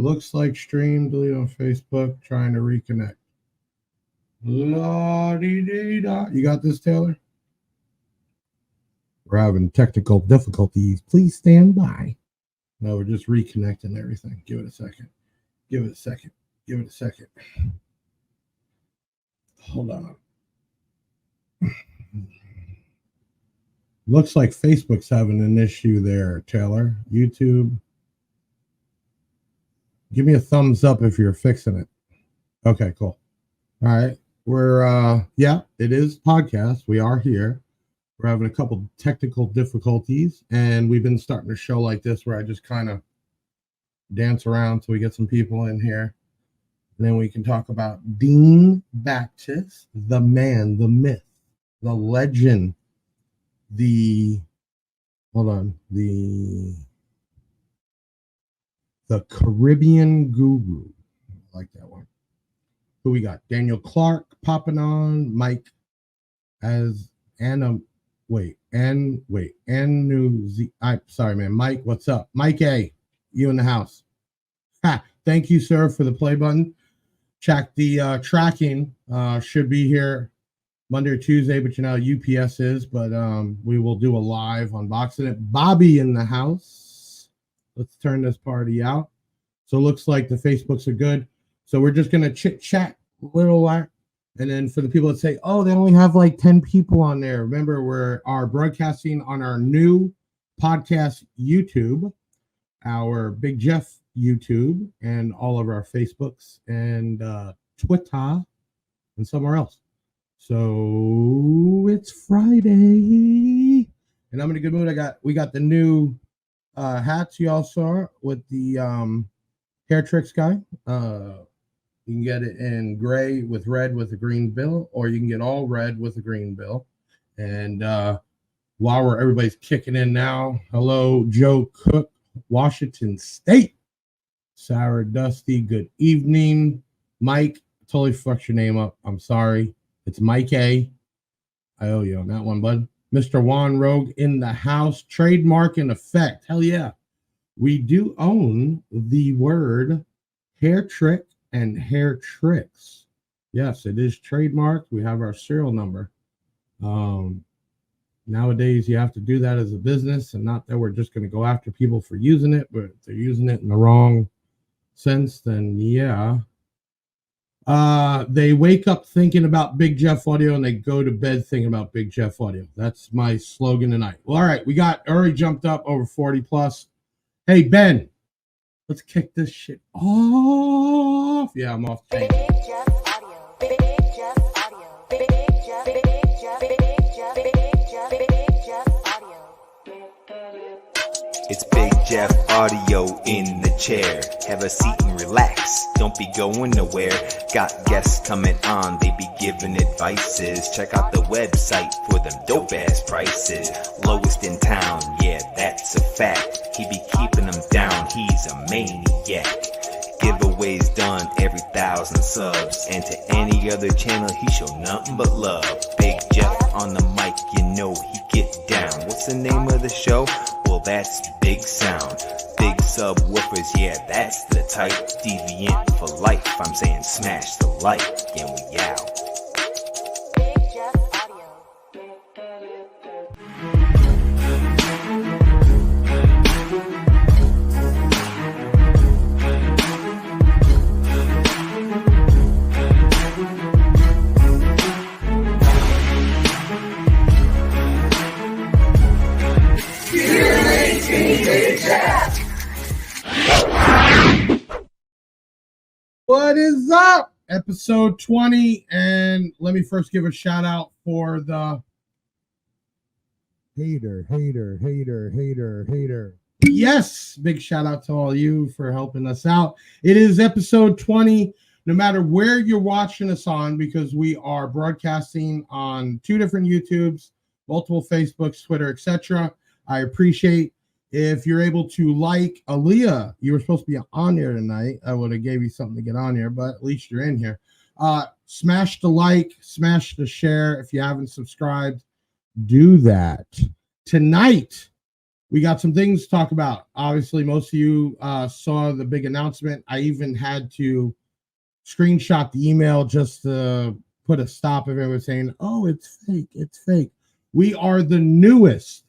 Looks like stream, delete on Facebook, trying to reconnect. La-dee-dee-da. You got this, Taylor? We're having technical difficulties. Please stand by. No, we're just reconnecting everything. Give it a second. Give it a second. Give it a second. Hold on. Looks like Facebook's having an issue there, Taylor. YouTube. Give me a thumbs up if you're fixing it. Okay, cool. All right. We're, yeah, it is podcast. We are here. We're having a couple technical difficulties, and we've been starting a show like this where I just kind of dance around till we get some people in here. And then we can talk about Dean Baptiste, the man, the myth, the legend, the Caribbean guru. I like that one. Who we got? Daniel Clark popping on, Mike as Anna. Sorry, man. Mike, what's up? Mike A, you in the house. Thank you, sir, for the play button. Check the tracking. Should be here Monday or Tuesday, but you know UPS is. But we will do a live unboxing it. Bobby in the house. Let's turn this party out. So it looks like the Facebooks are good. So we're just gonna chit chat a little while. And then for the people that say, oh, they only have like 10 people on there. Remember, we are broadcasting on our new podcast YouTube, our Big Jeff YouTube, and all of our Facebooks and Twitter and somewhere else. So it's Friday. And I'm in a good mood. We got the new hats you all saw with the hair tricks guy. You can get it in gray with red with a green bill, or you can get all red with a green bill. And while everybody's kicking in now, hello, Joe Cook, Washington State. Sarah Dusty, good evening. Mike, totally fucked your name up. I'm sorry. It's Mike A. I owe you on that one, bud. Mr. Juan Rogue in the house. Trademark in effect. Hell yeah. We do own the word hair trick and hair tricks. Yes, it is trademarked. We have our serial number. Nowadays, you have to do that as a business, and not that we're just going to go after people for using it, but if they're using it in the wrong sense, then yeah. They wake up thinking about Big Jeff Audio, and they go to bed thinking about Big Jeff Audio. That's my slogan tonight. Well, all right, we got already jumped up over 40 plus. Hey, Ben. Let's kick this shit off. Yeah, I'm off. Big Jeff Audio. Big Jeff Audio. Big Jeff. Big Jeff. Big Jeff. Big Jeff. Big Jeff Audio. It's Big Jeff Audio in the chair. Have a seat and relax. Don't be going nowhere. Got guests coming on. They be giving advices. Check out the website for them dope ass prices. Lowest in town. Yeah, that's a fact. He be keeping them down. He's a maniac. Giveaways done every 1,000 subs. And to any other channel, he show nothing but love. Big Jeff on the mic, you know he get down. What's the name of the show? Well, that's Big Sound. Big subwoofers, yeah, that's the type. Deviant for life, I'm saying smash the like, and we out. Big Jeff Audio. What is up? Episode 20. And let me first give a shout out for the hater. Yes, big shout out to all you for helping us out. It is episode 20. No matter where you're watching us on, because we are broadcasting on 2 different YouTubes, multiple Facebooks, Twitter, etc. I appreciate if you're able to like Aaliyah. You were supposed to be on there tonight. I would have gave you something to get on here, but at least you're in here. Smash the like, smash the share. If you haven't subscribed, do that. Tonight, we got some things to talk about. Obviously, most of you saw the big announcement. I even had to screenshot the email just to put a stop of everyone saying, oh, it's fake. It's fake. We are the newest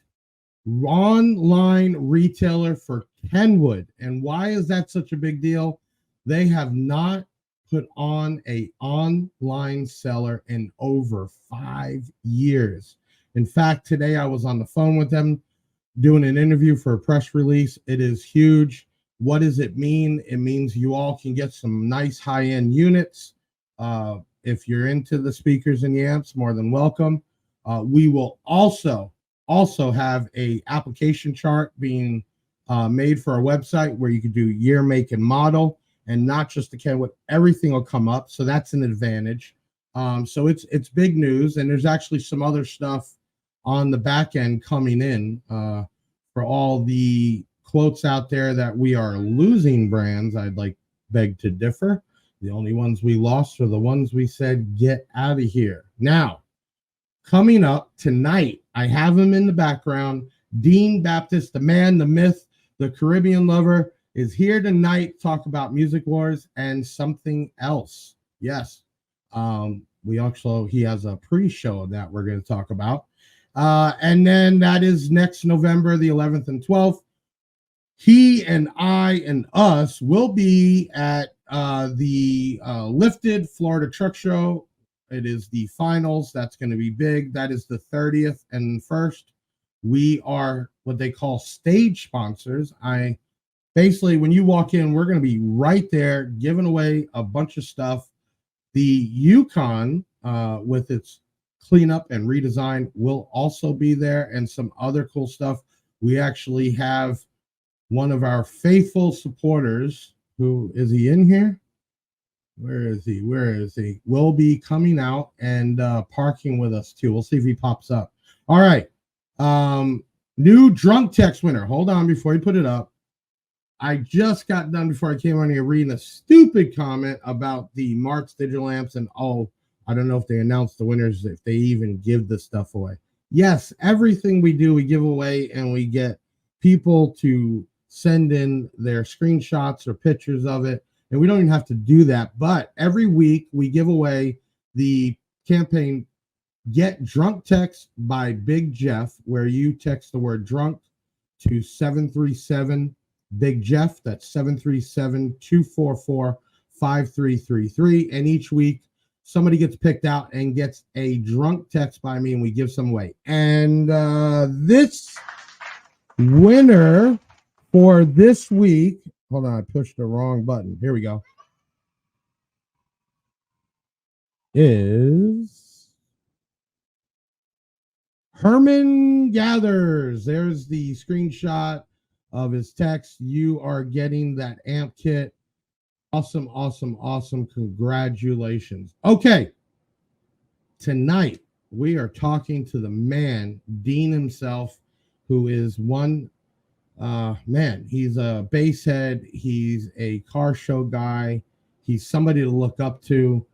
online retailer for Kenwood. And why is that such a big deal? They have not put on a online seller in over 5 years. In fact, today I was on the phone with them doing an interview for a press release. It is huge. What does it mean? It means you all can get some nice high-end units. If you're into the speakers and the amps, more than welcome. We will also have a application chart being made for our website where you can do year, make, and model, and not just the Kenwood. Everything will come up, so that's an advantage. So it's big news, and there's actually some other stuff on the back end coming in for all the quotes out there that we are losing brands. I'd beg to differ. The only ones we lost are the ones we said get out of here. Now, coming up tonight, I have him in the background. Dean Baptiste, the man, the myth, the Caribbean lover, is here tonight to talk about Music Wars and something else. Yes, he has a pre-show that we're going to talk about. And then that is next November, the 11th and 12th. He and I and us will be at the Lifted Florida Truck Show. It is the finals. That's going to be big. That is the 30th and 1st. We are what they call stage sponsors. Basically, when you walk in, we're going to be right there giving away a bunch of stuff. The Yukon, with its cleanup and redesign, will also be there, and some other cool stuff. We actually have one of our faithful supporters. Who is he in here? Where is he? Will be coming out and parking with us too. We'll see if he pops up. All right. New drunk text winner. Hold on before you put it up. I just got done before I came on here reading a stupid comment about the Marks digital amps, and I don't know if they announced the winners, if they even give this stuff away. Yes, everything we do, we give away, and we get people to send in their screenshots or pictures of it. And we don't even have to do that. But every week we give away the campaign Get Drunk Text by Big Jeff, where you text the word drunk to 737 Big Jeff. That's 737-244-5333. And each week somebody gets picked out and gets a drunk text by me, and we give some away. And this winner for this week, hold on, I pushed the wrong button. Here we go. Is Herman Gathers. There's the screenshot of his text. You are getting that amp kit. Awesome, awesome, awesome. Congratulations. Okay. Tonight, we are talking to the man, Dean himself, who is one he's a bass head. He's a car show guy. He's somebody to look up to.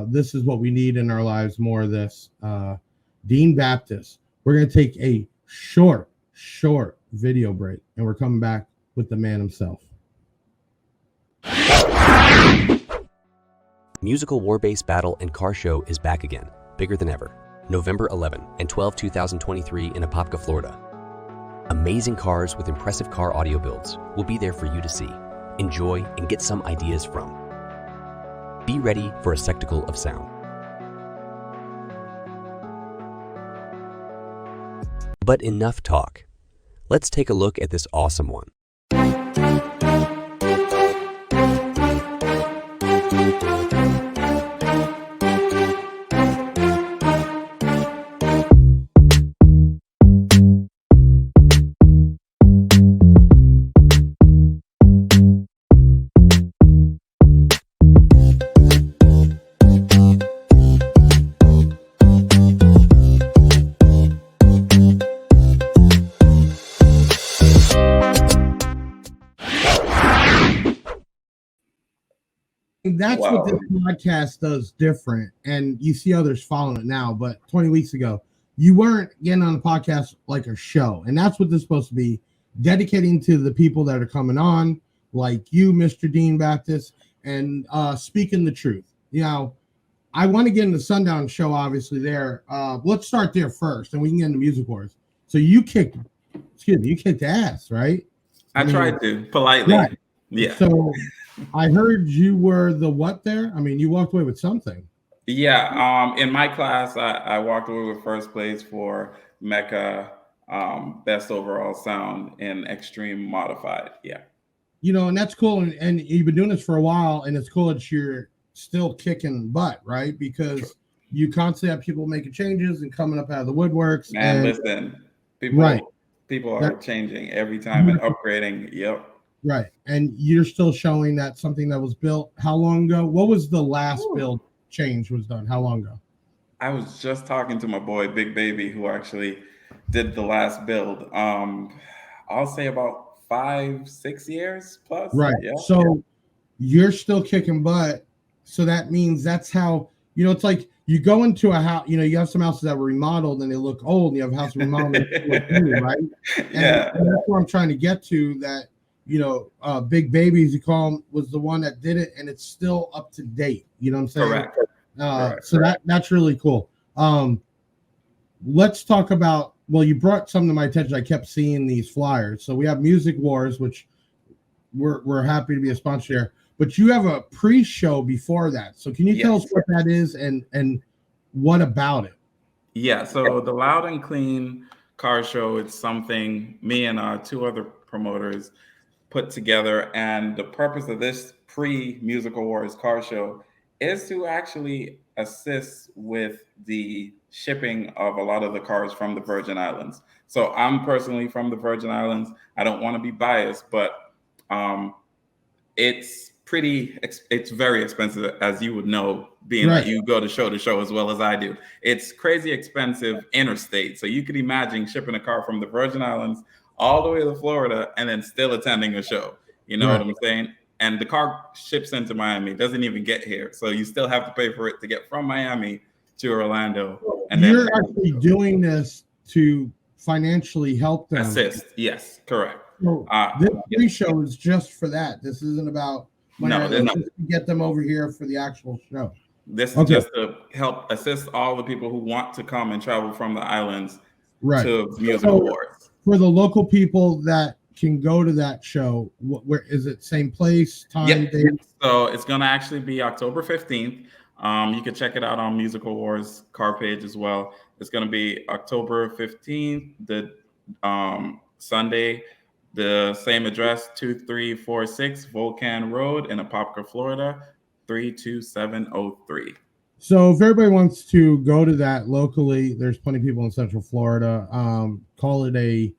This is what we need in our lives, more of this. Dean Baptiste. We're going to take a short video break, and we're coming back with the man himself. Musical War Bass Battle and Car Show is back again, bigger than ever. November 11 and 12, 2023 in Apopka, Florida. Amazing cars with impressive car audio builds will be there for you to see, enjoy, and get some ideas from. Be ready for a spectacle of sound. But enough talk. Let's take a look at this awesome one. That's what this podcast does different, and you see others following it now, but 20 weeks ago you weren't getting on the podcast like a show, and that's what this is supposed to be, dedicating to the people that are coming on, like you, Mr. Dean Baptiste, and speaking the truth. You know, I want to get into Sundown Show, obviously. There, let's start there first, and we can get into Music Wars. So you kicked ass, right? I tried to politely. Right. Yeah. So I heard you were the what there? I mean, you walked away with something. Yeah. In my class, I walked away with first place for Mecca best overall sound in extreme modified. Yeah. You know, and that's cool. And you've been doing this for a while, and it's cool that you're still kicking butt, right? Because you constantly have people making changes and coming up out of the woodworks. And listen, people are changing every time and upgrading. Yep. Right. And you're still showing that something that was built how long ago? What was the last build change was done? How long ago? I was just talking to my boy Big Baby, who actually did the last build. I'll say about 5-6 years plus. Right. Yeah. So you're still kicking butt. So that means that's how, you know, it's like you go into a house, you know, you have some houses that were remodeled and they look old, and you have a house remodeled and they look new, right? And that's what I'm trying to get to, that, you know, Big Baby, as you call him, was the one that did it, and it's still up to date. You know what I'm saying? Correct. So that's really cool. Let's talk about, well, you brought something to my attention. I kept seeing these flyers. So we have Music Wars, which we're happy to be a sponsor here, but you have a pre-show before that. So can you tell us what that is and what about it? Yeah. So the Loud and Clean car show, it's something me and 2 other promoters put together, and the purpose of this pre-Musical Wars car show is to actually assist with the shipping of a lot of the cars from the Virgin Islands. So I'm personally from the Virgin Islands. I don't want to be biased, but it's very expensive, as you would know, being that you go to show as well as I do. It's crazy expensive interstate. So you could imagine shipping a car from the Virgin Islands all the way to Florida and then still attending a show. You know what I'm saying? And the car ships into Miami, doesn't even get here. So you still have to pay for it to get from Miami to Orlando. And you're actually doing this to financially help them. Assist. Yes, correct. So this pre-show is just for that. This isn't about to get them over here for the actual show. This is just to help assist all the people who want to come and travel from the islands to Music Awards. For the local people that can go to that show, where is it? Same place, time, date? So it's going to actually be October 15th. You can check it out on Musical Wars car page as well. It's going to be October 15th, the Sunday, the same address, 2346 Volcan Road in Apopka, Florida, 32703. So if everybody wants to go to that locally, there's plenty of people in Central Florida. Call it a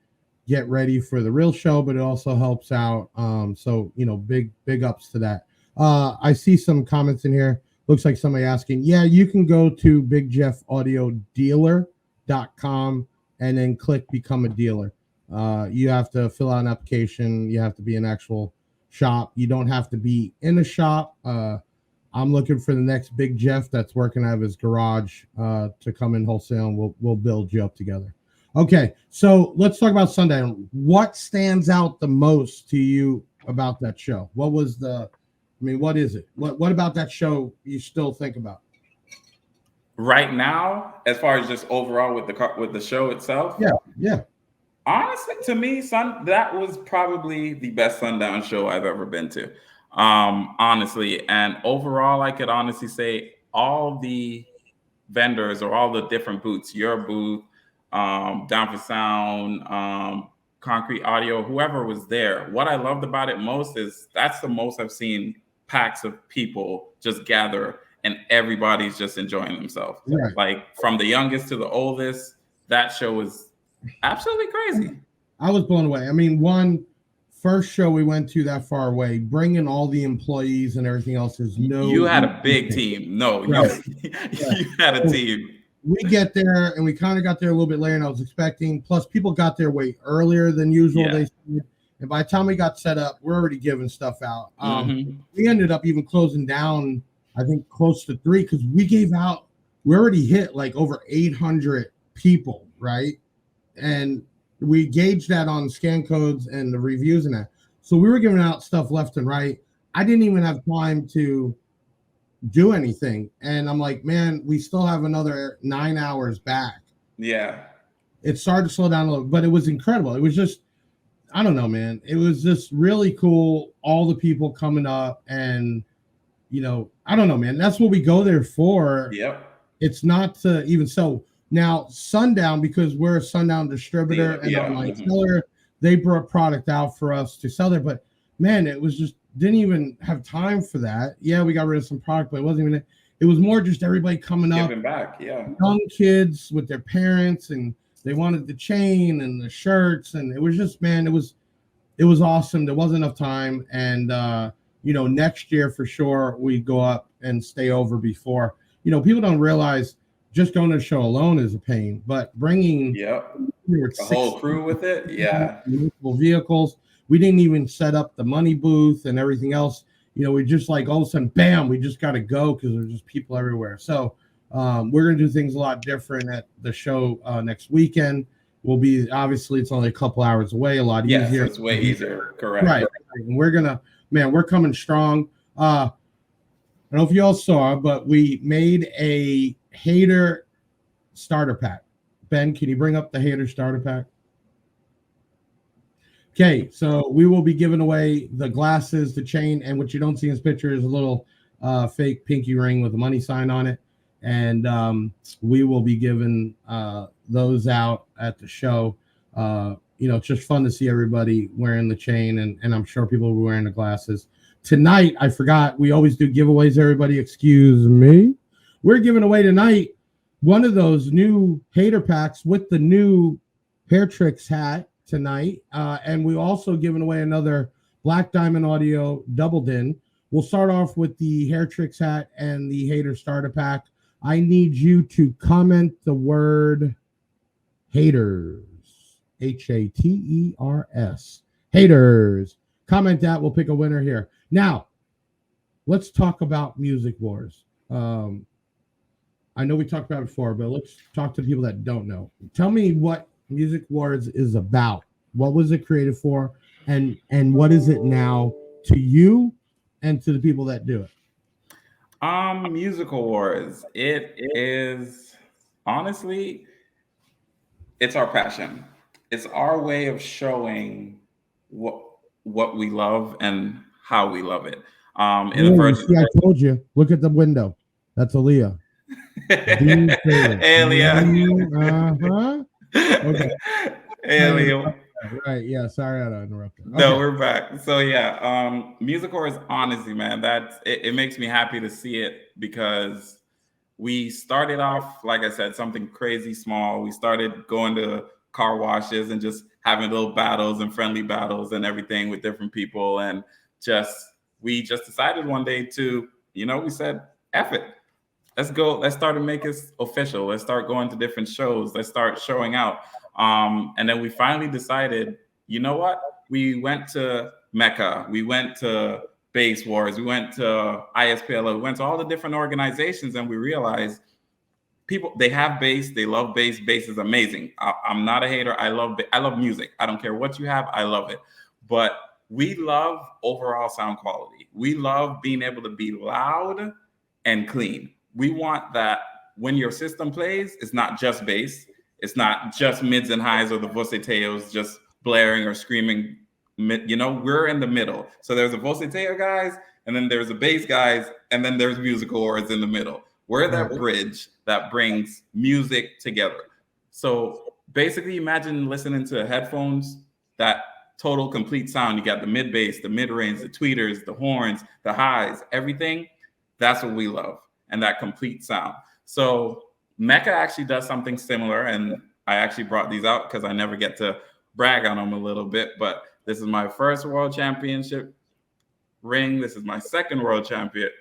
get ready for the real show, but it also helps out. So, you know, big ups to that. I see some comments in here. Looks like somebody asking, you can go to bigjeffaudiodealer.com and then click become a dealer. You have to fill out an application. You have to be an actual shop. You don't have to be in a shop. I'm looking for the next Big Jeff that's working out of his garage to come in wholesale, and we'll build you up together. Okay, so let's talk about Sundown. What stands out the most to you about that show? What is it? What about that show you still think about? Right now, as far as just overall with the show itself? Yeah. Honestly, to me, that was probably the best Sundown show I've ever been to. Honestly, and overall, I could honestly say all the vendors or all the different booths, your booth, Down for Sound, Concrete Audio, whoever was there, what I loved about it most is that's the most I've seen packs of people just gather and everybody's just enjoying themselves. Right. Like from the youngest to the oldest, that show was absolutely crazy. I was blown away. I mean, first show we went to that far away, bringing all the employees and everything else is You had a big team. No, right. You had a team. We get there and we kind of got there a little bit later than I was expecting. Plus, people got there way earlier than usual. Yeah. And by the time we got set up, we're already giving stuff out. We ended up even closing down, I think, close to 3 because we already hit like over 800 people, right? And we gauged that on scan codes and the reviews and that. So we were giving out stuff left and right. I didn't even have time to do anything. And I'm like, man, we still have another 9 hours back. Yeah. It started to slow down a little, but it was incredible. It was just, I don't know, man. It was just really cool. All the people coming up and, you know, I don't know, man. That's what we go there for. Yep. It's not to even so now Sundown, because we're a Sundown distributor and Yeah. online seller, they brought product out for us to sell there. But man, it was just didn't even have time for that. Yeah, we got rid of some product, but it wasn't even it was more just everybody coming up, Giving back. Yeah. young kids with their parents, and they wanted the chain and the shirts, and it was just, man, it was awesome. There wasn't enough time, and you know, next year for sure we go up and stay over before. You know, people don't realize just going to the show alone is a pain, but bringing the whole crew with it, multiple vehicles. We didn't even set up the money booth and everything else. You know, we just like all of a sudden, bam, we just got to go because there's just people everywhere. So we're going to do things a lot different at the show next weekend. We'll be, obviously, it's only a couple hours away, a lot easier. It's way easier, correct. Right. And we're going to, man, we're coming strong. I don't know if you all saw, but we made a hater starter pack. Ben, can you bring up the hater starter pack? Okay, so we will be giving away the glasses, the chain, and what you don't see in this picture is a little fake pinky ring with a money sign on it. And we will be giving those out at the show. You know, it's just fun to see everybody wearing the chain, and I'm sure people will be wearing the glasses. Tonight, I forgot, we always do giveaways, everybody. Excuse me. We're giving away tonight one of those new hater packs with the new Hair Tricks hat tonight. And we're also giving away another Black Diamond Audio doubled in. We'll start off with the Hair Tricks hat and the hater starter pack. I need you to comment the word haters, Haters, haters. Comment that. We'll pick a winner here. Now, let's talk about Music Wars. I know we talked about it before, but let's talk to the people that don't know. Tell me what Music Wars is about. What was it created for? And what is it now to you and to the people that do it? Musical Wars. It is, honestly, it's our passion. It's our way of showing what we love and how we love it. In the first, see, I told you. Look at the window. That's Aaliyah. Hey, Aaliyah. Okay. Hey, Aaliyah. Right. Yeah. Sorry, I interrupted. Okay. No, we're back. So yeah, Musical is honestly, man, that's it makes me happy to see it because we started off, like I said, something crazy small. We started going to car washes and just having little battles and friendly battles and everything with different people. And we just decided one day to, we said, F it. Let's go. Let's start to make it official. Let's start going to different shows. Let's start showing out. And then we finally decided, you know what? We went to Mecca. We went to Bass Wars. We went to ISPLO. We went to all the different organizations, and we realized people, they have bass. They love bass. Bass is amazing. I'm not a hater. I love music. I don't care what you have. I love it. But we love overall sound quality. We love being able to be loud and clean. We want that when your system plays, it's not just bass. It's not just mids and highs or the voceteos just blaring or screaming. We're in the middle. So there's the voceteo guys, and then there's the bass guys, and then there's musical words in the middle. We're that bridge that brings music together. So basically, imagine listening to headphones, that total complete sound. You got the mid bass, the mid range, the tweeters, the horns, the highs, everything. That's what we love, and that complete sound. So Mecca actually does something similar, and I actually brought these out because I never get to brag on them a little bit, but this is my first world championship ring. This is my second world championship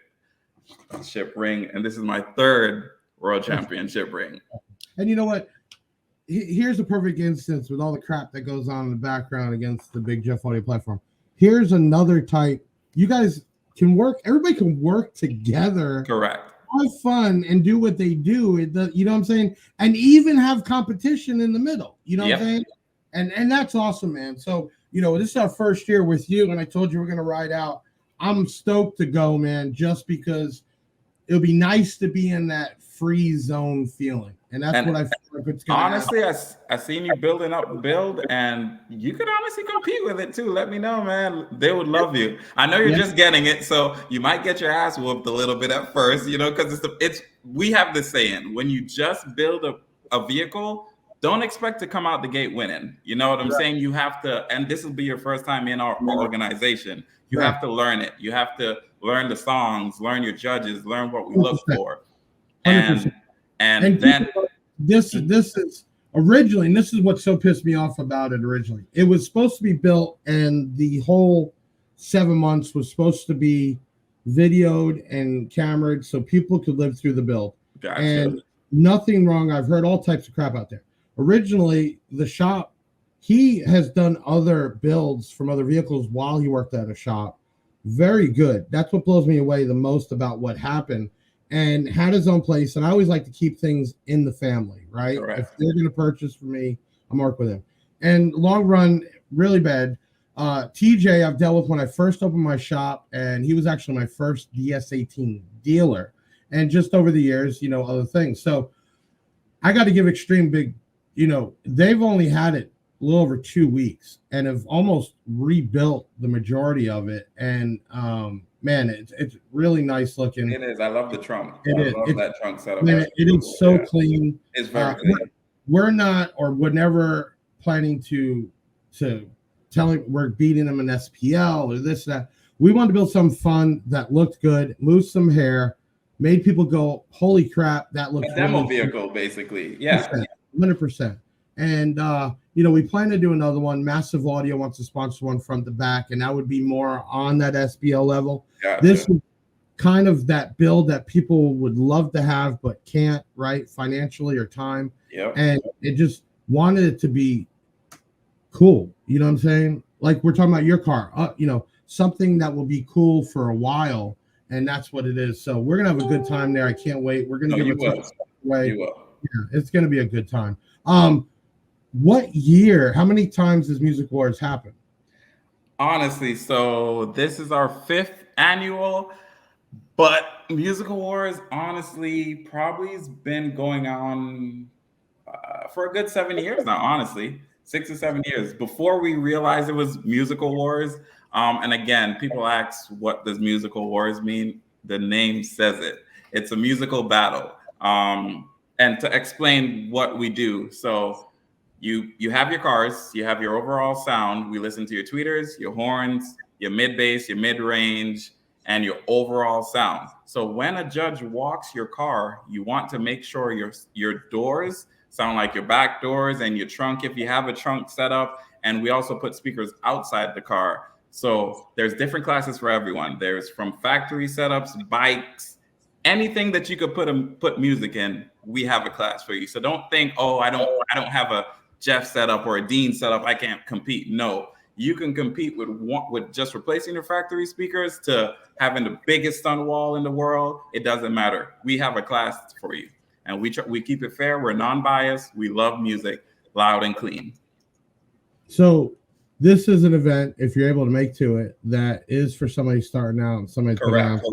ring, and this is my third world championship ring. And you know what? Here's a perfect instance with all the crap that goes on in the background against the Big Jeff Audio platform. Here's another type. You guys can work. Everybody can work together. Correct. have fun and do what they do. You know what I'm saying? And even have competition in the middle. You know what I'm saying? And that's awesome, man. So, this is our first year with you, and I told you we're gonna ride out. I'm stoked to go, man, just because it'll be nice to be in that free zone feeling. And that's what I feel like it's gonna honestly happen. I seen you building up the build, and you could honestly compete with it too. Let me know, man. They would love you. I know you're just getting it, so you might get your ass whooped a little bit at first, because we have this saying: when you just build a vehicle, don't expect to come out the gate winning. You know what I'm saying? You have to, and this will be your first time in our organization. You have to learn it. You have to learn the songs, learn your judges, learn what we look for, and 100%. then this is originally, and this is what so pissed me off about it originally. It was supposed to be built, and the whole 7 months was supposed to be videoed and cameraed so people could live through the build. Gotcha. And nothing wrong. I've heard all types of crap out there. Originally, the shop, he has done other builds from other vehicles while he worked at a shop. Very good. That's what blows me away the most about what happened. And had his own place. And I always like to keep things in the family, right? Correct. If they're going to purchase for me, I'm work with him. And long run, really bad. TJ, I've dealt with when I first opened my shop, and he was actually my first DS18 dealer. And just over the years, other things. So I got to give Extreme big, they've only had it a little over 2 weeks and have almost rebuilt the majority of it. And man, it's really nice looking. It is. I love the trunk. I love that trunk setup. Man, it is so clean. It's very clean. We're not, or we're never planning to telling we're beating them in SPL or this, that. We wanted to build something fun that looked good, move some hair, made people go, holy crap, that looks a demo really vehicle, basically. Yeah. 100%. And we plan to do another one. Massive Audio wants to sponsor one front to back, and that would be more on that SBL level. Gotcha. This is kind of that build that people would love to have but can't, right? Financially or time. Yep. And it just wanted it to be cool. You know what I'm saying? Like we're talking about your car, something that will be cool for a while. And that's what it is. So we're going to have a good time there. I can't wait. We're going to give it away. You will. Yeah, it's going to be a good time. What year, how many times has Music Wars happened? Honestly, so this is our 5th annual, but Musical Wars, honestly, probably has been going on for a good 7 years now, honestly. 6 or 7 years. Before we realized it was Musical Wars, and again, people ask, what does Musical Wars mean? The name says it. It's a musical battle. And to explain what we do, so you have your cars, you have your overall sound. We listen to your tweeters, your horns, your mid bass, your mid range, and your overall sound. So when a judge walks your car, you want to make sure your doors sound like your back doors, and your trunk if you have a trunk set up. And we also put speakers outside the car. So there's different classes for everyone. There's from factory setups, bikes, anything that you could put music in, we have a class for you. So don't think, oh, I don't have a Jeff setup or a Dean setup, I can't compete. No, you can compete with just replacing your factory speakers to having the biggest stun wall in the world. It doesn't matter. We have a class for you, and we keep it fair. We're non-biased. We love music, loud and clean. So this is an event, if you're able to make to it, that is for somebody starting out and somebody Correct.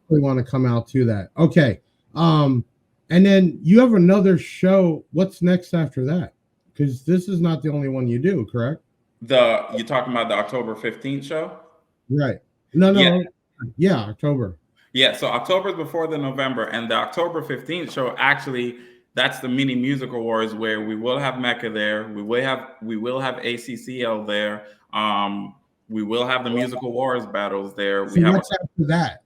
We want to come out to that. Okay. And then you have another show. What's next after that? Because this is not the only one you do, correct? You're talking about the October 15th show? Right. No. Yeah, October. Yeah, so October is before the November, and the October 15th show, actually, that's the mini music awards where we will have Mecca there. We will have ACCL there. We will have the musical wars battles there. So what's after that?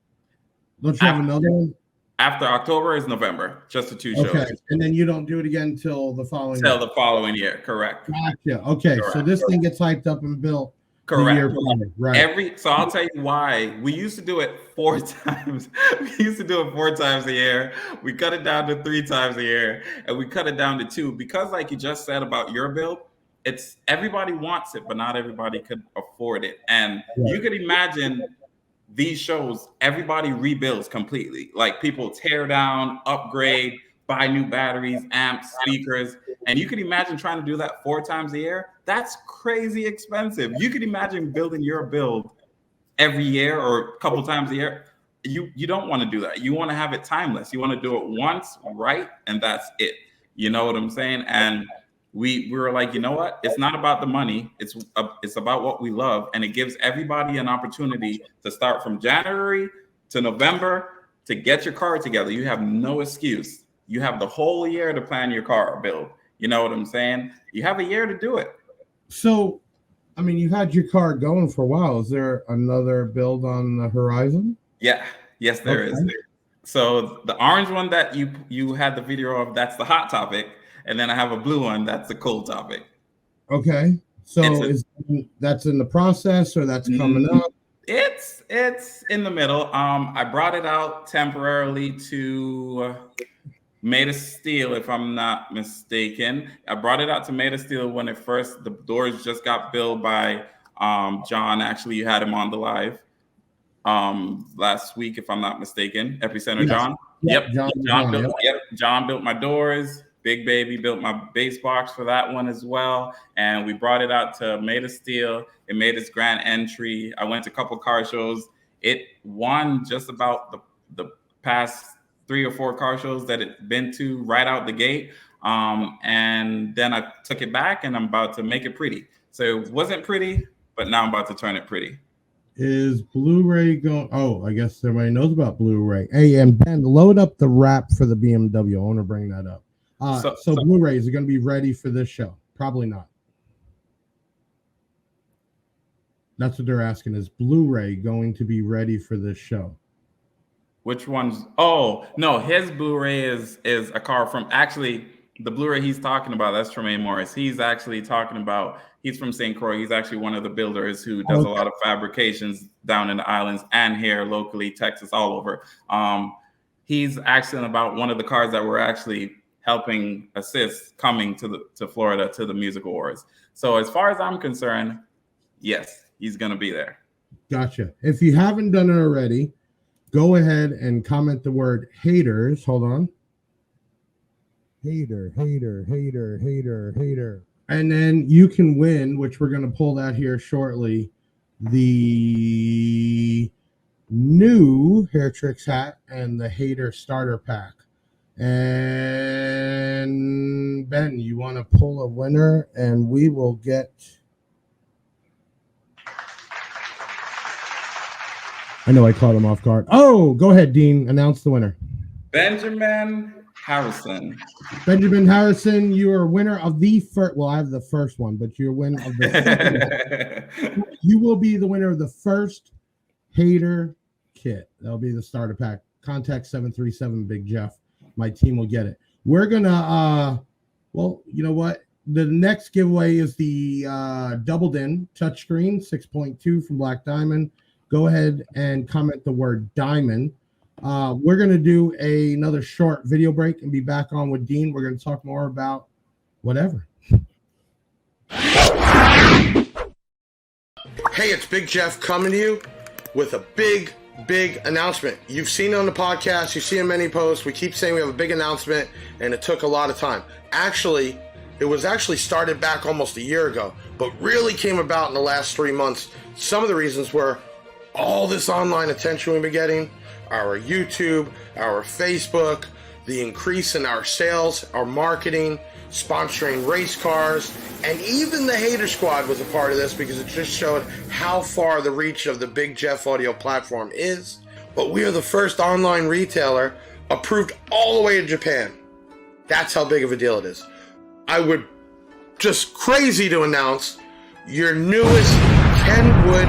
Don't you have another one? After October is November, just the 2 shows. Okay, and then you don't do it again until the following year. The following year, correct. Gotcha. Okay, correct. So this thing gets hyped up and built. Correct. Right. So I'll tell you why. We used to do it 4 times. We used to do it 4 times a year. We cut it down to 3 times a year, and we cut it down to 2 because, like you just said about your build, it's everybody wants it, but not everybody could afford it. And you could imagine these shows, everybody rebuilds completely. Like people tear down, upgrade, buy new batteries, amps, speakers. And you can imagine trying to do that 4 times a year. That's crazy expensive. You can imagine building your build every year or a couple times a year. You don't want to do that. You want to have it timeless. You want to do it once, right? And that's it. You know what I'm saying? And we were like, you know what? It's not about the money. It's about what we love, and it gives everybody an opportunity to start from January to November to get your car together. You have no excuse. You have the whole year to plan your car build. You know what I'm saying? You have a year to do it. So, I mean, you've had your car going for a while. Is there another build on the horizon? Yeah. Yes, there is. So the orange one that you had the video of, that's the hot topic. And then I have a blue one. That's the cool topic. Okay. So that's in the process, or that's coming up? It's in the middle. I brought it out temporarily to Made of Steel, if I'm not mistaken. I brought it out to Made of Steel when the doors just got built by John. Actually, you had him on the live last week, if I'm not mistaken. Epicenter, yes. John. Yep. John built my doors. Big Baby built my bass box for that one as well. And we brought it out to Made of Steel. It made its grand entry. I went to a couple car shows. It won just about the past 3 or 4 car shows that it's been to right out the gate. And then I took it back, and I'm about to make it pretty. So it wasn't pretty, but now I'm about to turn it pretty. Is Blu-ray going? Oh, I guess everybody knows about Blu-ray. Hey, and Ben, load up the wrap for the BMW. I want to bring that up. So Blu-ray, is it going to be ready for this show? Probably not. That's what they're asking. Is Blu-ray going to be ready for this show? Which one's? Oh, no, his Blu-ray is a car from, actually, the Blu-ray he's talking about, that's Tremaine Morris. He's actually talking about, he's from St. Croix. He's actually one of the builders who does a lot of fabrications down in the islands and here locally, Texas, all over. He's asking about one of the cars that we're actually helping assist coming to Florida to the Music Awards. So as far as I'm concerned, yes, he's going to be there. Gotcha. If you haven't done it already, go ahead and comment the word haters. Hold on. Hater. And then you can win, which we're going to pull that here shortly, the new Hair Tricks hat and the Hater starter pack. And Ben, you want to pull a winner, and we will get... I know I caught him off guard. Oh, go ahead, Dean. Announce the winner. Benjamin Harrison, you are winner of the first. Well, I have the first one, but you're winner of the. You will be the winner of the first Hater kit. That'll be the starter pack. Contact 737 Big Jeff. My team will get it. We're gonna. Well, you know what? The next giveaway is the doubled in touchscreen 6.2 from Black Diamond. Go ahead and comment the word diamond. We're going to do another short video break and be back on with Dean. We're going to talk more about whatever. Hey, it's Big Jeff coming to you with a big announcement. You've seen it on the podcast. You see in many posts. We keep saying we have a big announcement, and it took a lot of time. Actually, it was started back almost a year ago, but really came about in the last 3 months. Some of the reasons were all this online attention we've been getting, our YouTube, our Facebook, the increase in our sales, our marketing, sponsoring race cars, and even the Hater Squad was a part of this because it just showed how far the reach of the Big Jeff audio platform is. But we are the first online retailer approved all the way to Japan. That's how big of a deal it is. I would just crazy to announce your newest Kenwood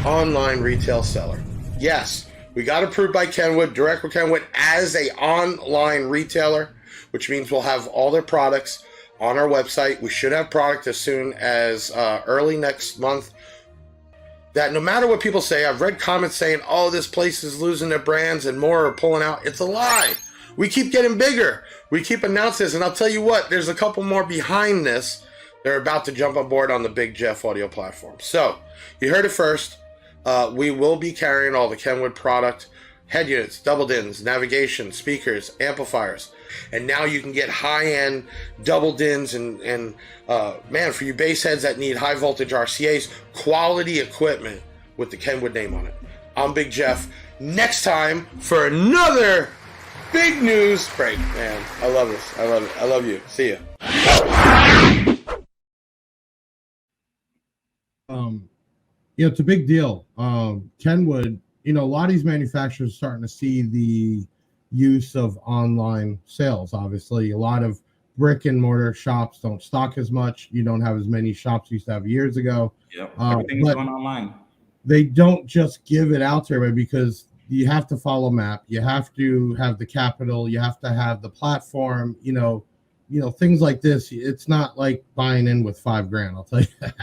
online retail seller. Yes, we got approved by Kenwood, direct with Kenwood as a online retailer, which means we'll have all their products on our website. We should have product as soon as early next month. That no matter what people say, I've read comments saying, oh, this place is losing their brands and more are pulling out. It's a lie. We keep getting bigger. We keep announcing this, and I'll tell you what, there's a couple more behind this. They're about to jump on board on the Big Jeff audio platform. So, you heard it first. We will be carrying all the Kenwood product, head units, double DINs, navigation, speakers, amplifiers. And now you can get high-end double DINs and man, for you bass heads that need high voltage RCAs, quality equipment with the Kenwood name on it. I'm Big Jeff. Next time for another big news break. Man, I love this. I love it. I love you. See ya. It's a big deal. Kenwood, a lot of these manufacturers are starting to see the use of online sales. Obviously, a lot of brick and mortar shops don't stock as much. You don't have as many shops you used to have years ago. Yep, everything's going online. They don't just give it out there, because you have to follow map. You have to have the capital. You have to have the platform. Things like this. It's not like buying in with $5,000. I'll tell you that.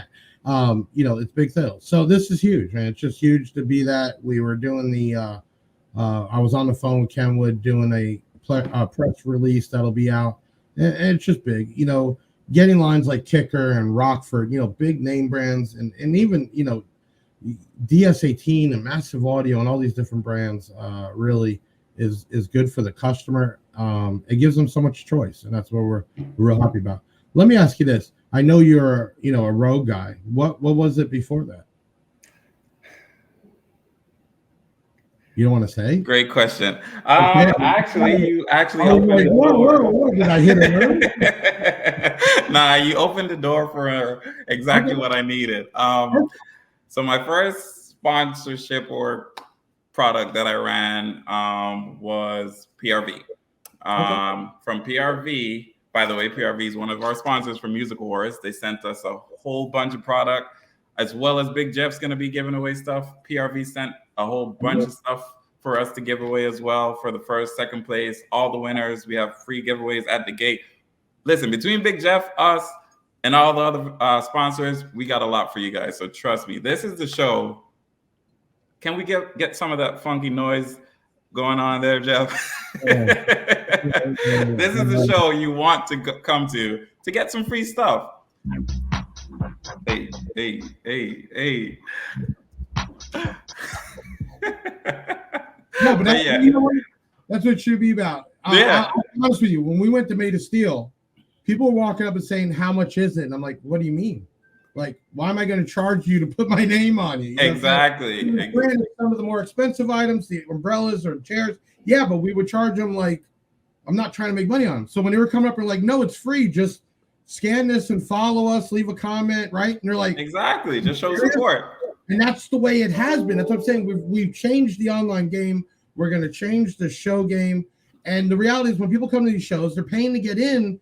It's big sales. So this is huge, man. It's just huge to be that. We were doing I was on the phone with Kenwood doing a press release that'll be out. And it's just big, getting lines like Kicker and Rockford, big name brands, and even, DS18 and Massive Audio and all these different brands really is good for the customer. It gives them so much choice, and that's what we're real happy about. Let me ask you this. I know you're, a Rogue guy. What was it before that? You don't want to say? Great question. Okay. You actually I was opened like, the door. whoa, did I hit it? Nah, you opened the door for exactly what I needed. So my first sponsorship or product that I ran was PRV. From PRV, by the way, PRV is one of our sponsors for Music Awards. They sent us a whole bunch of product, as well as Big Jeff's going to be giving away stuff. PRV sent a whole bunch of stuff for us to give away as well for the first, second place, all the winners. We have free giveaways at the gate. Listen, between Big Jeff, us, and all the other sponsors, we got a lot for you guys. So trust me, this is the show. Can we get some of that funky noise going on there, Jeff? This is the show you want to come to get some free stuff. Hey. No, but that's what it should be about. Yeah. I'll be honest with you. When we went to Made of Steel, people were walking up and saying, "How much is it?" And I'm like, "What do you mean? Like, why am I going to charge you to put my name on you?" Exactly. Some of the more expensive items, the umbrellas or chairs, yeah, but we would charge them like, I'm not trying to make money on them. So when they were coming up, we're like, "No, it's free. Just scan this and follow us, leave a comment," right? And they're like, exactly, just show support. And that's the way it has been. That's what I'm saying. We've changed the online game. We're going to change the show game. And the reality is, when people come to these shows, they're paying to get in,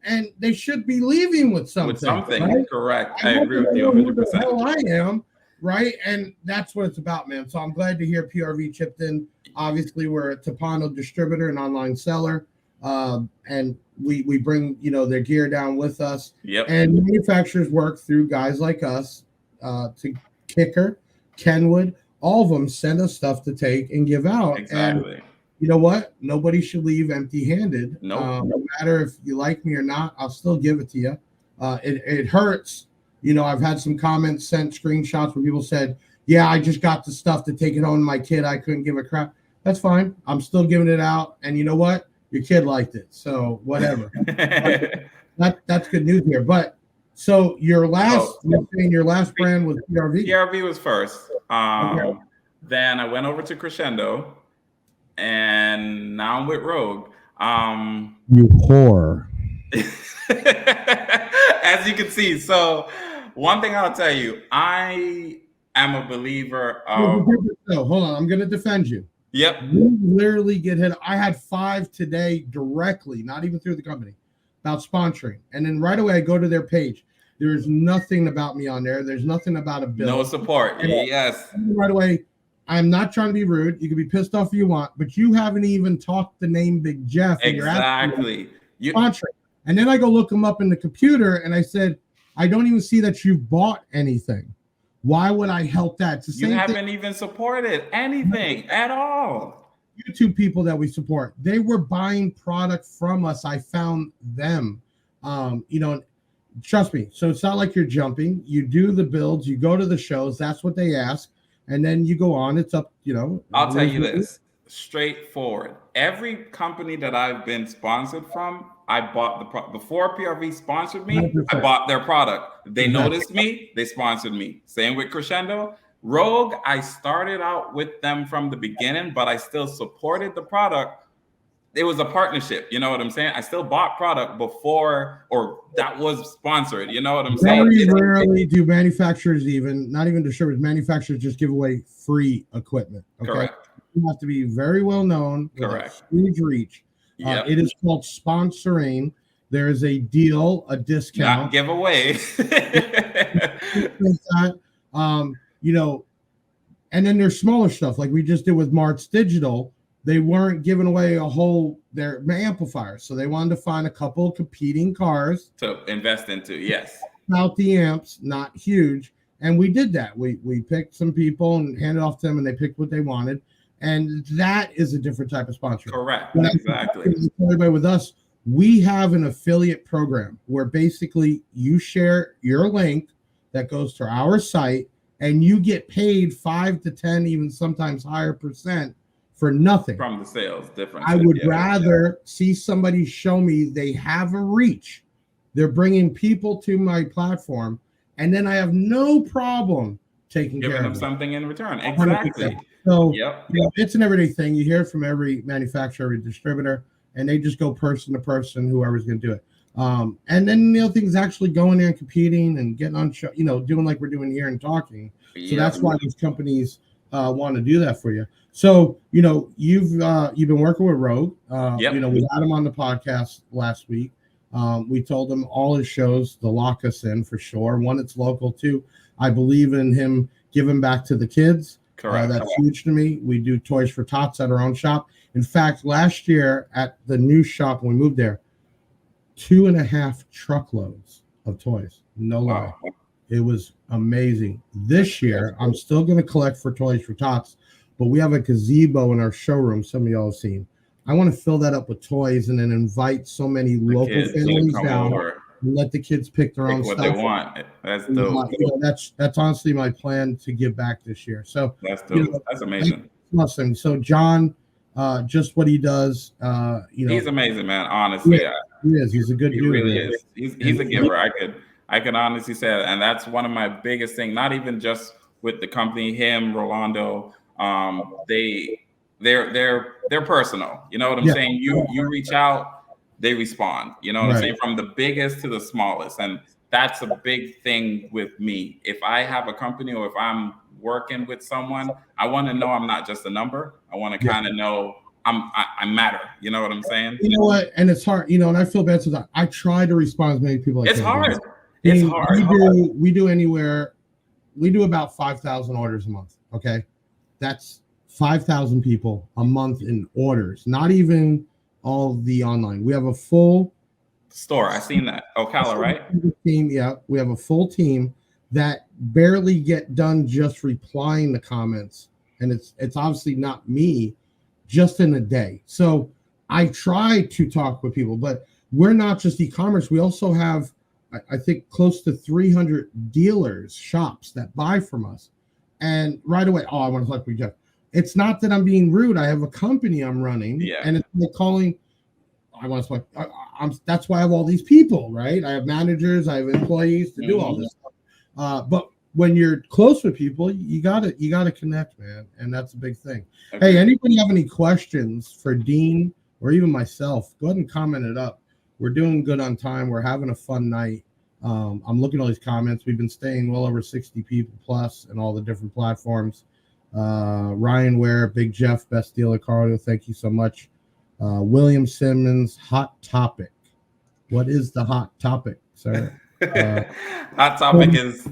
and they should be leaving with something. Right? Correct. I agree with you 100%. Who the hell I am, right? And that's what it's about, man. So I'm glad to hear PRV chipped in. Obviously, we're a Tapano distributor and online seller, and we bring their gear down with us. Yep. And manufacturers work through guys like us to Kicker, Kenwood, all of them send us stuff to take and give out. Exactly. And you know what? Nobody should leave empty-handed. Nope. No matter if you like me or not, I'll still give it to you. It hurts. I've had some comments sent, screenshots where people said, "Yeah, I just got the stuff to take it home to my kid. I couldn't give a crap." That's fine. I'm still giving it out. And you know what? Your kid liked it. So whatever. That's good news here. But so your last brand was PRV. PRV was first. Then I went over to Crescendo, and now I'm with Rogue. You whore. As you can see. So one thing I'll tell you, I am a believer of. No, hold on. I'm going to defend you. Yep. You literally get hit. I had 5 today directly, not even through the company, about sponsoring. And then right away I go to their page. There's nothing about me on there. There's nothing about a bill. No support. Yes. Right away, I'm not trying to be rude. You can be pissed off if you want, but you haven't even talked the name Big Jeff. Exactly. Sponsoring. And then I go look them up in the computer, and I said, I don't even see that you've bought anything. Why would I help that? It's the same you haven't even supported anything at all. YouTube people that we support, they were buying product from us. I found them. Trust me. So it's not like you're jumping. You do the builds. You go to the shows. That's what they ask. and then you go on. It's up, I'll tell you this, straightforward. Every company that I've been sponsored from, I bought before PRV sponsored me. 100%. I bought their product. They Exactly. noticed me, they sponsored me. Same with Crescendo. Rogue, I started out with them from the beginning, but I still supported the product. It was a partnership, you know what I'm saying? I still bought product before, or that was sponsored, you know what I'm saying? Very rarely do manufacturers, not even distributors, manufacturers just give away free equipment. Okay? Correct. You have to be very well known, with Correct. a huge reach. Yep. It is called sponsoring. There is a deal, a discount. Not giveaway. And then there's smaller stuff like we just did with Mart's Digital. They weren't giving away their amplifiers, so they wanted to find a couple competing cars to invest into. Yes, out the amps, not huge, and we did that. We picked some people and handed off to them, and they picked what they wanted, and that is a different type of sponsor. Correct, but exactly. Everybody with us, we have an affiliate program where basically you share your link that goes to our site, and you get paid 5 to 10, even sometimes higher percent for nothing from the sales difference. I would rather see somebody show me they have a reach. They're bringing people to my platform, and then I have no problem taking giving care them of something in return. Exactly. 100%. So yep. It's an everyday thing. You hear it from every manufacturer, every distributor, and they just go person to person, whoever's going to do it. And then things actually going there and competing and getting on show, doing like we're doing here and talking. So that's why these companies want to do that for you. So you've been working with Rogue. Yep. We had him on the podcast last week. We told him all his shows to lock us in for sure. One, it's local. Two, I believe in him giving back to the kids. Correct. That's huge to me. We do Toys for Tots at our own shop. In fact, last year at the new shop when we moved there, 2.5 truckloads of toys. No lie. It was amazing. This year, I'm still going to collect for Toys for Tots, but we have a gazebo in our showroom. Some of y'all have seen. I want to fill that up with toys and then invite so many local families down and let the kids pick their own what stuff. They want. That's dope. That's honestly my plan to give back this year. So that's dope. That's amazing. Awesome. So John, just what he does, he's amazing, man. Honestly, he is. He's a good dude. He really is. He's a giver. I could honestly say that, and that's one of my biggest things. Not even just with the company, him, Rolando. They're personal. You know what I'm saying? You reach out, they respond. You know what I'm saying? From the biggest to the smallest, and that's a big thing with me. If I have a company or if I'm working with someone, I want to know I'm not just a number. I want to kind of know I matter. You know what I'm saying? You know what? And it's hard. And I feel bad sometimes. I try to respond as many people. It's hard. It's hard. We do about 5,000 orders a month. Okay, that's 5,000 people a month in orders. Not even all the online. We have a full store. I seen that. Ocala, right? Team. Yeah, we have a full team that barely get done just replying to comments, and it's obviously not me, just in a day. So I try to talk with people, but we're not just e-commerce. We also have, I think, close to 300 dealers, shops that buy from us. And right away, I want to talk with Jeff. It's not that I'm being rude. I have a company I'm running, and it's like calling. I want to talk. That's why I have all these people, right? I have managers, I have employees to do all this stuff. But when you're close with people, you gotta connect, man, and that's a big thing. Okay. Hey, anybody have any questions for Dean or even myself? Go ahead and comment it up. We're doing good on time. We're having a fun night. I'm looking at all these comments. We've been staying well over 60 people plus in all the different platforms. Ryan Ware, Big Jeff, Best Dealer Carlo, thank you so much. William Simmons, Hot Topic. What is the hot topic, sir? Hot Topic is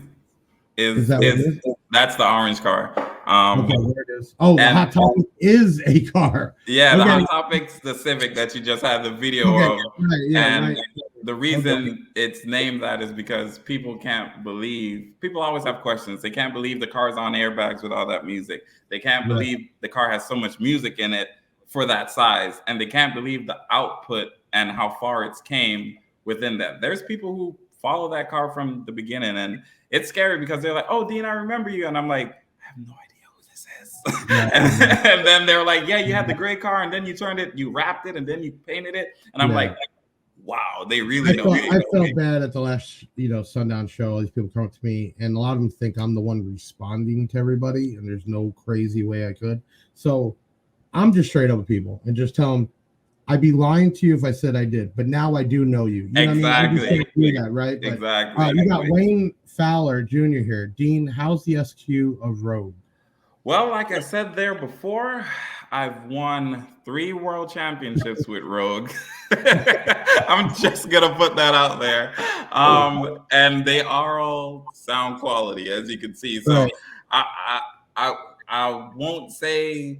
that's the orange car. Okay, there it is. Oh, the Hot Topic is a car. Yeah, the Hot Topic's the Civic that you just had the video of. Right, the reason it's named that is because people always have questions. They can't believe the car's on airbags with all that music. They can't believe the car has so much music in it for that size. And they can't believe the output and how far it's came within that. There's people who follow that car from the beginning, and it's scary because they're like, "Oh, Dean, I remember you," and I'm like, I have no idea who this is. And then they're like, yeah, you had the gray car, and then you turned it, you wrapped it, and then you painted it. And I'm like, wow, they really know. I felt bad at the last, Sundown show. All these people come up to me, and a lot of them think I'm the one responding to everybody, and there's no crazy way I could. So I'm just straight up with people and just tell them, I'd be lying to you if I said I did, but now I do know you. You know exactly. What I mean? I just do that, right? But, exactly. You got Wayne Fowler Jr. here. Dean, how's the SQ of Rogue? Well, like I said there before, I've won 3 world championships with Rogue. I'm just gonna put that out there, and they are all sound quality, as you can see. So I won't say.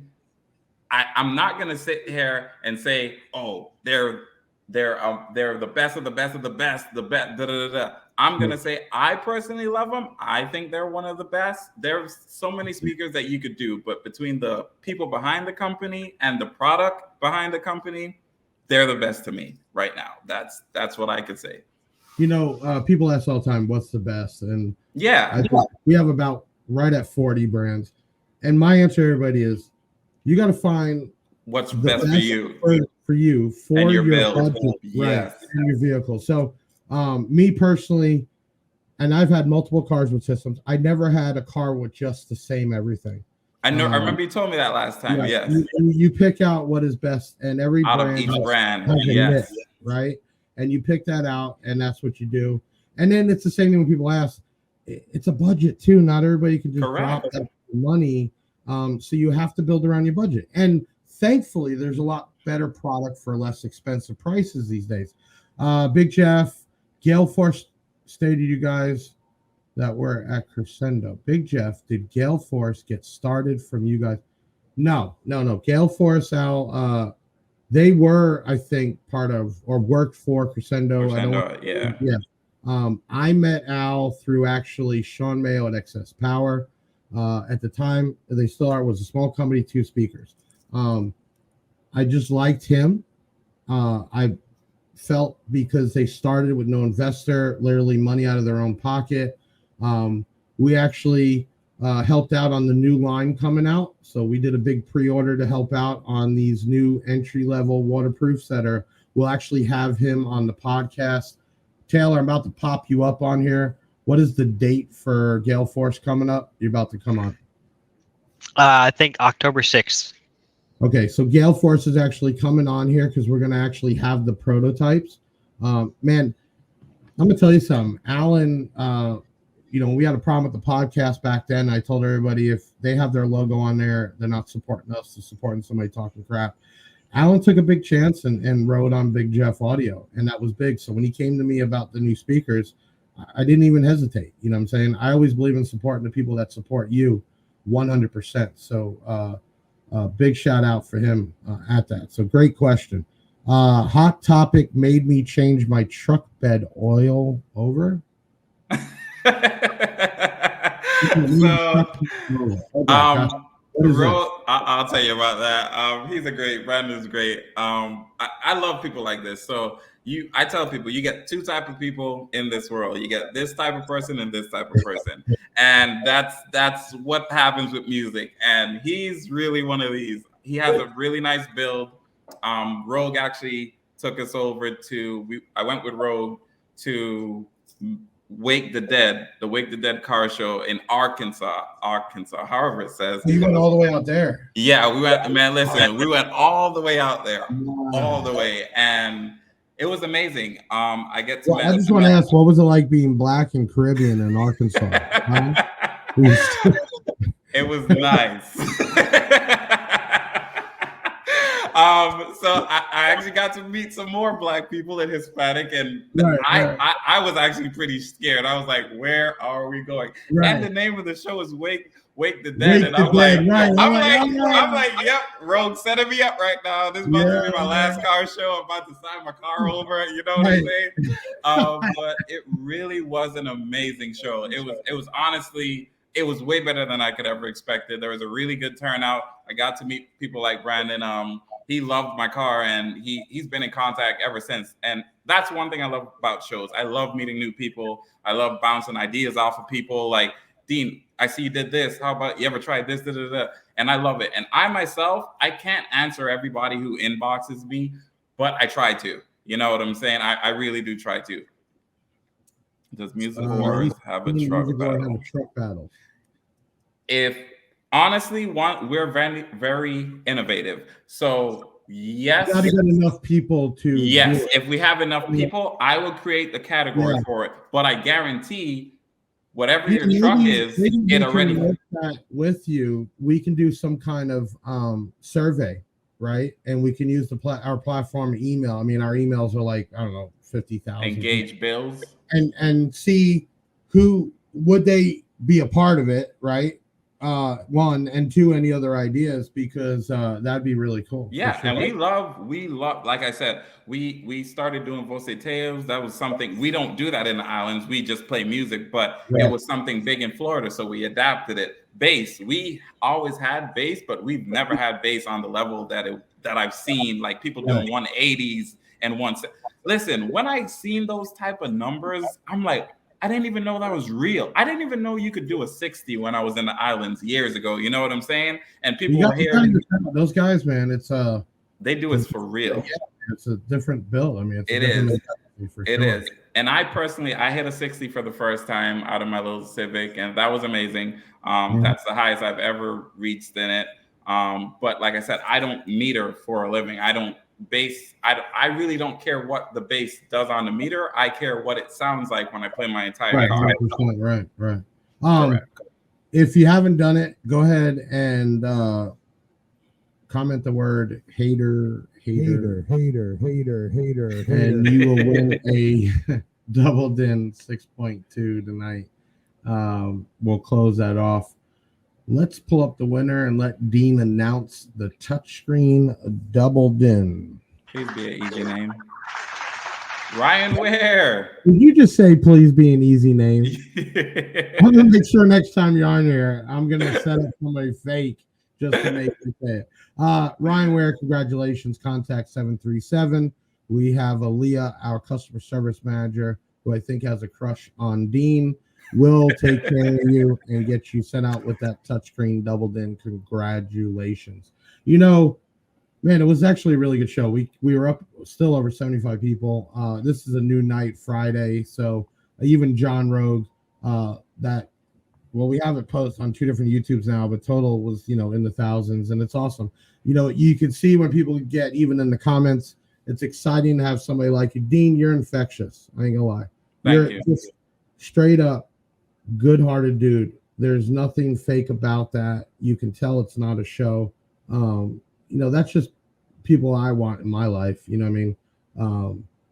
I'm not gonna sit here and say, oh, they're the best of the best of the best, the best. Da, da, da, da. I'm gonna say I personally love them. I think they're one of the best. There's so many speakers that you could do, but between the people behind the company and the product behind the company, they're the best to me right now. That's what I could say. People ask all the time, what's the best? And yeah, we have about right at 40 brands, and my answer to everybody is, you got to find what's best for you, for your build, budget, right, and your vehicle. So, me personally, and I've had multiple cars with systems. I never had a car with just the same everything. I know. I remember you told me that last time. Yes. You pick out what is best, and every out brand of each brand, has a niche, right? And you pick that out, and that's what you do. And then it's the same thing when people ask. It's a budget too. Not everybody can just drop that money. So you have to build around your budget. And thankfully, there's a lot better product for less expensive prices these days. Big Jeff, Gale Force stated to you guys that we're at Crescendo. Big Jeff, did Gale Force get started from you guys? No. Gale Force, Al, they were, I think, part of or worked for Crescendo. I met Al through actually Sean Mayo at Excess Power. At the time, they still are, was a small company, 2 speakers. I just liked him. I felt because they started with no investor, literally money out of their own pocket. We actually helped out on the new line coming out. So we did a big pre-order to help out on these new entry-level waterproofs that we'll actually have him on the podcast. Taylor, I'm about to pop you up on here. What is the date for Gale Force coming up? You're about to come on. I think October 6th. Okay, so Gale Force is actually coming on here because we're going to actually have the prototypes. Man, I'm going to tell you something. Alan, we had a problem with the podcast back then. I told everybody if they have their logo on there, they're not supporting us, they're supporting somebody talking crap. Alan took a big chance and wrote on Big Jeff Audio, and that was big. So when he came to me about the new speakers, I didn't even hesitate. You know what I'm saying? I always believe in supporting the people that support you 100%. So big shout out for him at that. So great question. Hot topic made me change my truck bed oil over. I'll tell you about that. He's a great, Brandon's great. I love people like this. So I tell people you get 2 types of people in this world. You get this type of person and this type of person. And that's what happens with music. And he's really one of these. He has a really nice build. Rogue actually took us over I went with Rogue to Wake the Dead car show in Arkansas, however it says. You went all the way out there. Yeah, we went, man, listen, we went all the way out there, all the way. And it was amazing. I just want to ask, what was it like being Black and Caribbean in Arkansas? It was nice. So I actually got to meet some more Black people and Hispanic, and I was actually pretty scared. I was like, "Where are we going?" Right. And the name of the show is Wake the Dead, and I'm like, "Yep, Rogue setting me up right now. This is about to be my last car show. I'm about to sign my car over. You know what I'm saying?" But it really was an amazing show. It was honestly. It was way better than I could ever expected. There was a really good turnout. I got to meet people like Brandon. He loved my car, and he's been in contact ever since. And that's one thing I love about shows. I love meeting new people. I love bouncing ideas off of people. Like Dean, I see you did this. How about you ever tried this? Da, da, da. And I love it. And I myself, I can't answer everybody who inboxes me, but I try to. You know what I'm saying? I really do try to. Does Music Wars have a truck battle? If honestly, we're very, very innovative. So yes, you gotta get enough people to. Yes, if we have enough people, I will create the category for it. But I guarantee, whatever your truck is, it already that with you. We can do some kind of survey, right? And we can use our platform email. I mean, our emails are like, I don't know, 50,000. Engage bills and see who would they be a part of it, right? One and two, any other ideas, because that'd be really cool. Yeah, sure. And we love, like I said, we started doing voceteos. That was something we don't do that in the islands. We just play music, but it was something big in Florida, so we adapted it. Bass, we always had bass, but we've never had bass on the level that I've seen, like people doing 180s and one. Listen, when I seen those type of numbers, I'm like, I didn't even know that was real. I didn't even know you could do a 60 when I was in the islands years ago. You know what I'm saying? And people were here. Those guys, man, it's they do it for real. Yeah, it's a different build. I mean, it is. And I personally, I hit a 60 for the first time out of my little Civic, and that was amazing. That's the highest I've ever reached in it. But like I said, I don't meter for a living. I don't bass. I really don't care what the bass does on the meter. I care what it sounds like when I play my entire car. Right. If you haven't done it, go ahead and comment the word hater, and you will win a double din 6.2 tonight. We'll close that off. Let's pull up the winner and let Dean announce the touchscreen double din. Please be an easy name. Ryan Ware. Did you just say please be an easy name? I'm gonna make sure next time you're on here, I'm gonna set up somebody fake just to make you say it. Ryan Ware, congratulations. Contact 737. We have Aaliyah, our customer service manager, who I think has a crush on Dean. We'll take care of you and get you sent out with that touchscreen double din. Congratulations. You know, man, it was actually a really good show. We were up still over 75 people. This is a new night, Friday. So even John Rogue, we have it posted on 2 different YouTubes now, but total was, in the thousands, and it's awesome. You can see when people get even in the comments, it's exciting to have somebody like you. Dean, you're infectious. I ain't gonna lie. Thank you. Just straight up good-hearted dude. There's nothing fake about that. You can tell it's not a show. That's just people I want in my life. You know what I mean?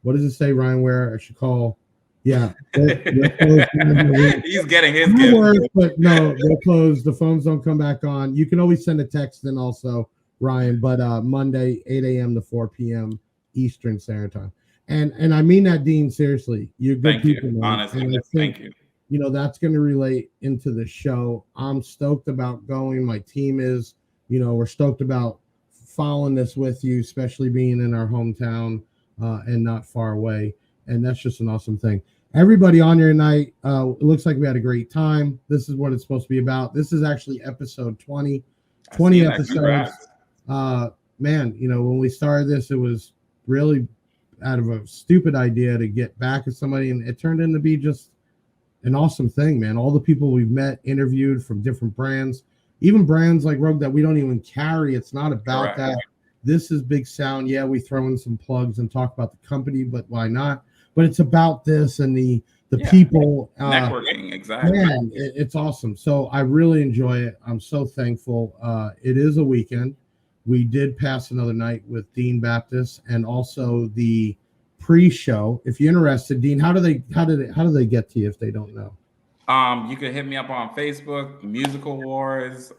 What does it say, Ryan Ware? I should call. Yeah. He's getting his gift. But no, they're closed. The phones don't come back on. You can always send a text in also, Ryan, but Monday, 8 a.m. to 4 p.m. Eastern Standard Time. And I mean that, Dean, seriously. You're good people, man. Honestly, thank you. That's going to relate into the show. I'm stoked about going. My team is, we're stoked about following this with you, especially being in our hometown and not far away. And that's just an awesome thing. Everybody on here tonight, it looks like we had a great time. This is what it's supposed to be about. This is actually episode 20. 20 episodes. Man, when we started this, it was really out of a stupid idea to get back at somebody, and it turned into be just an awesome thing, man. All the people we've met, interviewed from different brands, even brands like Rogue that we don't even carry. It's not about that. This is Big Sound. Yeah, we throw in some plugs and talk about the company, but why not? But it's about this and the people. Networking, exactly. Man, it's awesome. So I really enjoy it. I'm so thankful. It is a weekend. We did pass another night with Dean Baptiste and also the pre-show. If you're interested, Dean, how do they get to you if they don't know? You can hit me up on Facebook, Musical Wars,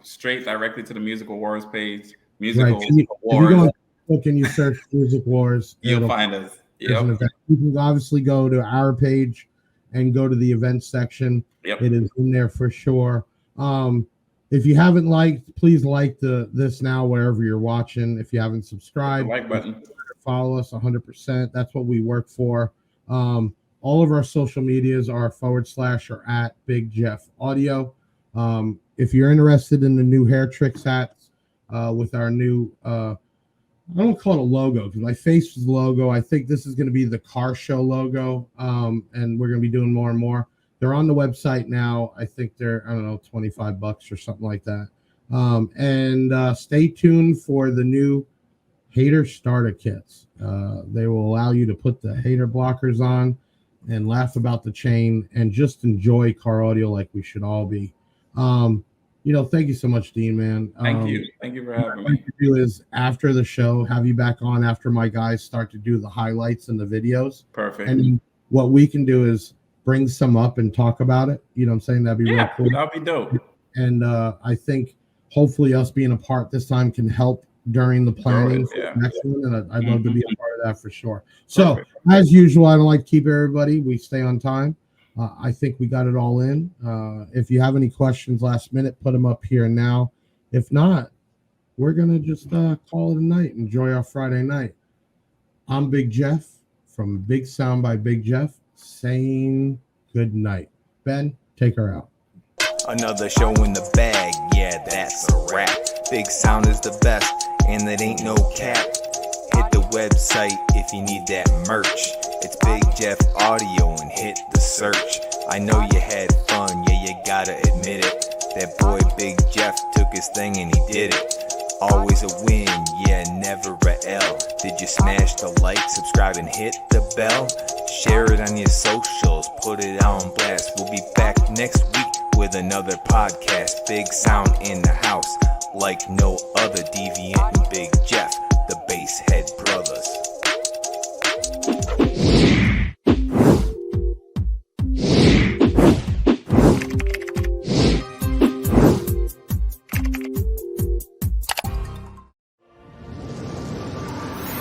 straight directly to the Musical Wars page. Musical Wars. If you go on Facebook and you search Music Wars, you'll find us. Yep. You can obviously go to our page and go to the events section. Yep. It is in there for sure. If you haven't liked, please like this now wherever you're watching. If you haven't subscribed, like button. Follow us 100%. That's what we work for. all of our social medias are / or at Big Jeff Audio. If you're interested in the new Hair Tricks hats with our new, I don't call it a logo because my face is the logo. I think this is going to be the car show logo, and we're going to be doing more and more. They're on the website now. I think they're, I don't know, $25 or something like that. And stay tuned for the new hater starter kits. They will allow you to put the hater blockers on and laugh about the chain and just enjoy car audio like we should all be. Thank you so much, Dean, man. Thank you for having what me. to do is after the show, have you back on after my guys start to do the highlights and the videos. Perfect. And what we can do is bring some up and talk about it. You know what I'm saying? That'd be real cool. That'd be dope. And I think hopefully us being a part this time can help during the planning for the next one. And I'd love to be a part of that for sure. So as usual, I don't like to keep everybody. We stay on time. I think we got it all in. If you have any questions last minute, put them up here now. If not, we're going to just call it a night. Enjoy our Friday night. I'm Big Jeff from Big Sound by Big Jeff saying good night. Ben, take her out. Another show in the bag, yeah, that's a wrap. Big Sound is the best, and it ain't no cap. Hit the website if you need that merch. It's Big Jeff Audio and hit the search. I know you had fun, yeah, you gotta admit it. That boy Big Jeff took his thing and he did it. Always a win, yeah, never a L. Did you smash the like, subscribe, and hit the bell? Share it on your socials, put it on blast. We'll be back next week with another podcast. Big Sound in the house, like no other. Deviant and Big Jeff, the Basshead Brothers.